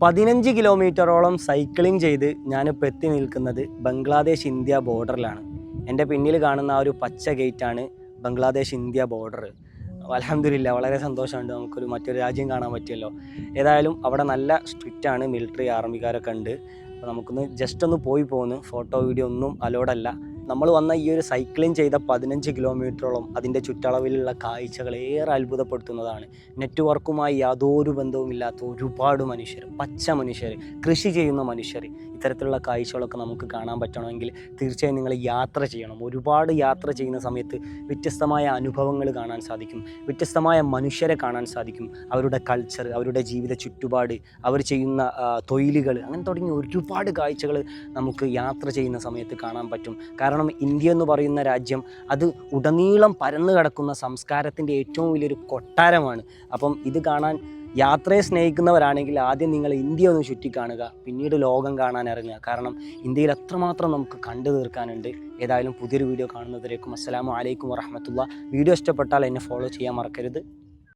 15 കിലോമീറ്ററോളം സൈക്ലിംഗ് ചെയ്ത് ഞാനിപ്പോൾ എത്തി നിൽക്കുന്നത് ബംഗ്ലാദേശ് ഇന്ത്യ ബോർഡറിലാണ്. എൻ്റെ പിന്നിൽ കാണുന്ന ആ ഒരു പച്ച ഗേറ്റാണ് ബംഗ്ലാദേശ് ഇന്ത്യ ബോർഡർ. അൽഹംദുലില്ലാ വളരെ സന്തോഷമുണ്ട്, മറ്റൊരു രാജ്യം കാണാൻ പറ്റിയല്ലോ. ഏതായാലും അവിടെ നല്ല സ്ട്രിക്റ്റാണ്, മിലിറ്ററി ആർമിക്കാരൊക്കെ ഉണ്ട്. അപ്പോൾ നമുക്കൊന്ന് ജസ്റ്റ് ഒന്ന് പോയി പോകുന്നു, ഫോട്ടോ വീഡിയോ ഒന്നും അലോഡല്ല. നമ്മൾ വന്ന ഈ ഒരു സൈക്ലിംഗ് ചെയ്ത 15 കിലോമീറ്ററോളം അതിൻ്റെ ചുറ്റളവിലുള്ള കാഴ്ചകൾ ഏറെ അത്ഭുതപ്പെടുത്തുന്നതാണ്. നെറ്റ്വർക്കുമായി യാതൊരു ബന്ധവുമില്ലാത്ത ഒരുപാട് മനുഷ്യർ, പച്ച മനുഷ്യർ, കൃഷി ചെയ്യുന്ന മനുഷ്യർ, ഇത്തരത്തിലുള്ള കാഴ്ചകളൊക്കെ നമുക്ക് കാണാൻ പറ്റണമെങ്കിൽ തീർച്ചയായും നിങ്ങൾ യാത്ര ചെയ്യണം. ഒരുപാട് യാത്ര ചെയ്യുന്ന സമയത്ത് വ്യത്യസ്തമായ അനുഭവങ്ങൾ കാണാൻ സാധിക്കും, വ്യത്യസ്തമായ മനുഷ്യരെ കാണാൻ സാധിക്കും. അവരുടെ കൾച്ചർ, അവരുടെ ജീവിത ചുറ്റുപാട്, അവർ ചെയ്യുന്ന തൊഴിലുകൾ, അങ്ങനെ തുടങ്ങി ഒരുപാട് കാഴ്ചകൾ നമുക്ക് യാത്ര ചെയ്യുന്ന സമയത്ത് കാണാൻ പറ്റും. കാരണം ഇന്ത്യ എന്ന് പറയുന്ന രാജ്യം അത് ഉടനീളം പരന്നു കിടക്കുന്ന സംസ്കാരത്തിൻ്റെ ഏറ്റവും വലിയൊരു കൊട്ടാരമാണ്. അപ്പം ഇത് കാണാൻ യാത്രയെ സ്നേഹിക്കുന്നവരാണെങ്കിൽ ആദ്യം നിങ്ങൾ ഇന്ത്യ ഒന്ന് ചുറ്റിക്കാണുക, പിന്നീട് ലോകം കാണാൻ ഇറങ്ങുക. കാരണം ഇന്ത്യയിൽ അത്രമാത്രം നമുക്ക് കണ്ടു തീർക്കാനുണ്ട്. ഏതായാലും പുതിയൊരു വീഡിയോ കാണുന്നവരേക്കും അസ്സലാമു അലൈക്കും വറഹ്മത്തുള്ളാഹി. വീഡിയോ ഇഷ്ടപ്പെട്ടാൽ എന്നെ ഫോളോ ചെയ്യാൻ മറക്കരുത്.